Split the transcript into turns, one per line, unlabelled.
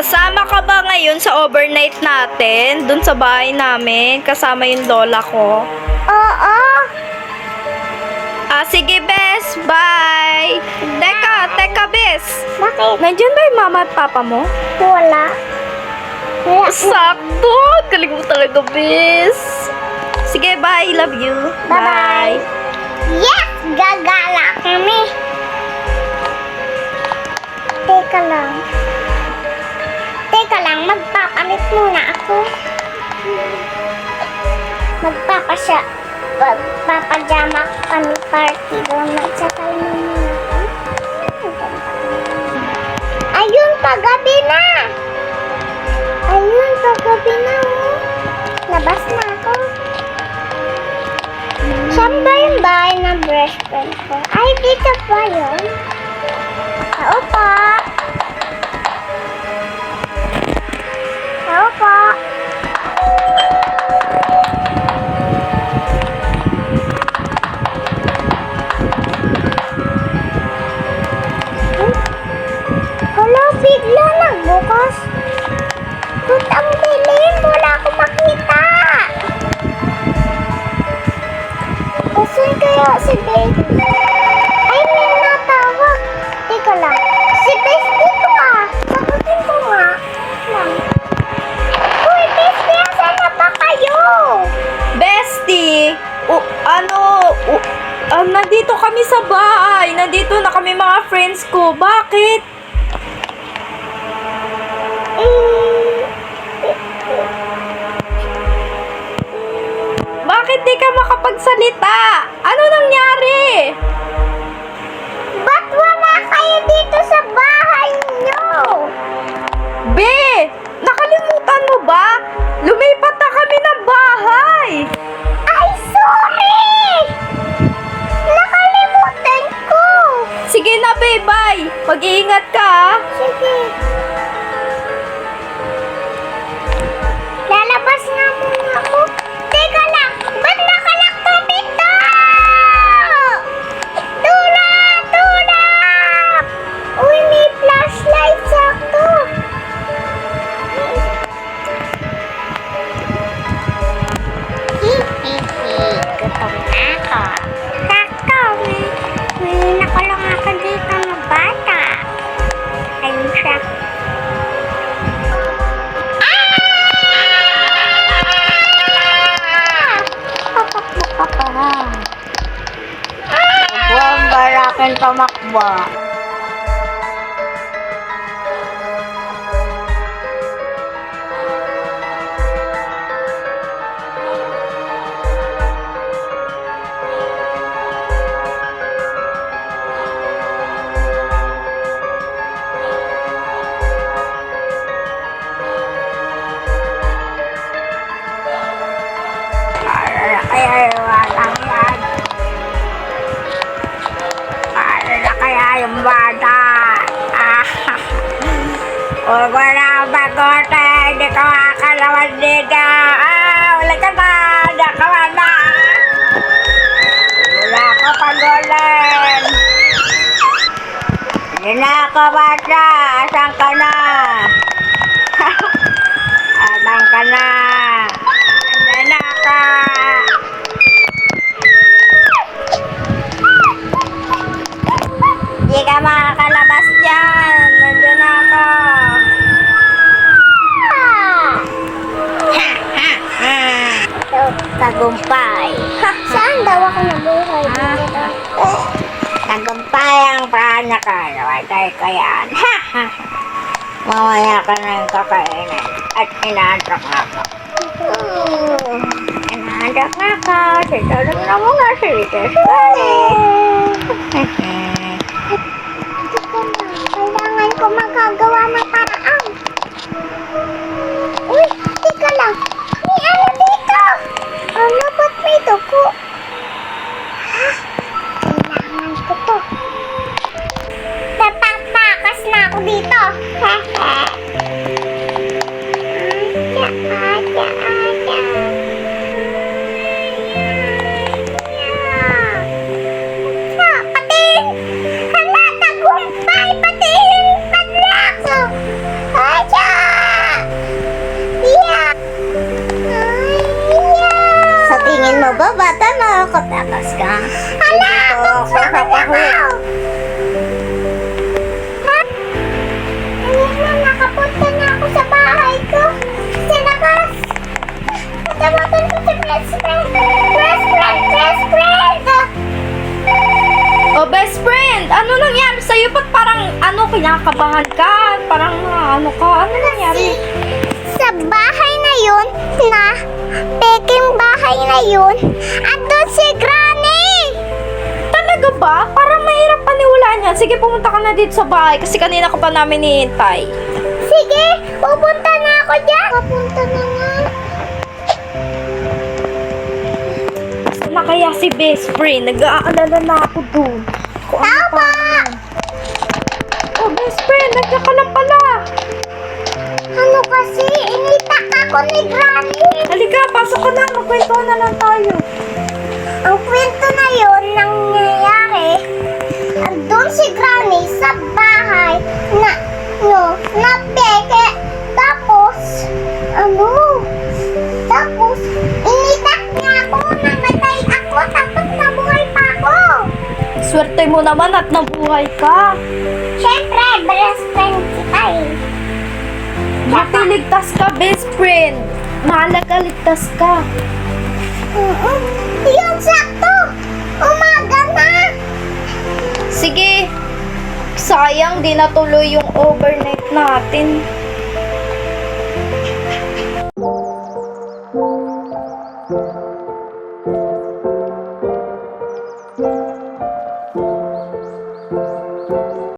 Sasama ka ba ngayon sa overnight natin? Dun sa bahay namin, kasama yung lola ko.
Oo.
Sige, Bes. Bye. Teka, Bes.
Bakit?
Nandiyan ba yung mama at papa mo?
Wala. Wala.
Sakto! Galing mo talaga, Bes. Sige, bye. Love you.
Bye-bye. Yes! Gagala kami. Teka lang. Magpapalit muna ako. Magpapajama kami party doon. Magsakal muna ako. Ayun, paggabi na. Oh. Labas na ako. Saan ba yung bahay ng best friend ko? Ay, dito pa yun. Tao pa. Hala, bigla nagbukas. Ba't ang dilim? Wala akong makita. Asan kaya si Babe? Ay, may natawag. Teka lang. Si Babe, dito ka. Sagutin ko nga. Uy, Bestie, asan na ba kayo?
Bestie! Nandito kami sa bahay. Nandito na kami mga friends ko. Bakit? Bakit di ka makapagsalita? Ano nangyari?
Ba't wala kayo dito sa bahay niyo?
Be! Nakalimutan mo ba? Lumipat na kami ng bahay!
Ay, sorry! Nakalimutan ko!
Sige na, be. Bye! Mag-iingat ka, ha?
Sige. Lalabas nga muna ako. Teka lang! Ba't nakalak to dito? Tulak! Uy, may flashlight sakto. Gutom na ako. Sakto. May nakulong ako dito na bata. Ayun siya.
Buwang barakin tumakbo. Kaya yung bata. Huwag mo na bagote. Hindi ko makakalawan dito. Wala ka na. Nakawan na. Wala ka pagulin. Hindi na ako bata. Asan ka na? Asan ka na? Hindi na ka. Hindi ka makakalabas dyan. Nandiyan ako. Tagumpay.
Saan daw ako nabuhay dito?
Tagumpay ang panakaraway ko yan. Mamaya ka na yung kakainin. At inaantok na ako. Inaantok na ako. Situlog na muna si Lites.
Kailangan ko magagawa ng paraan. Uy, teka lang. May ano dito? Ano, ba't may dugo? Ha? Kailangan ko to. Tatatakas na ako dito. Pating! Hala, tagumpay! Pating! Padlak! Aja!
friend, ano nangyari sa'yo? Ba't parang, kinakabahan ka? Parang, ano ka? Ano nangyari?
Sa bahay na yun, peking bahay na yun, andun si Granny!
Talaga ba? Parang mahirap paniwalaan yan. Sige, pumunta ka na dito sa bahay kasi kanina ka pa namin hinihintay.
Sige, pupunta na ako dyan. Pupunta na nga.
Saan na kaya si best friend? Nag-aalala na ako dun. Kung ano
Tama!
pa. Oh, best friend, nandiyan ka lang pala.
Ano kasi, initak ako ni Granny.
Halika, pasok ka na. Magkwentuhan na lang tayo.
Ang kwento na yun, nangyayari, andun si Granny sa bahay na peke. Tapos, initak niya ako, namatay ako, tapos nabuhay pa ako.
Swerte mo naman at nabuhay ka.
Siyempre, best friend kita eh.
Buti ligtas ka, best friend. Mahalaga, ligtas ka.
Yun, sakto. Umaga na.
Sige. Sayang, di natuloy yung overnight natin.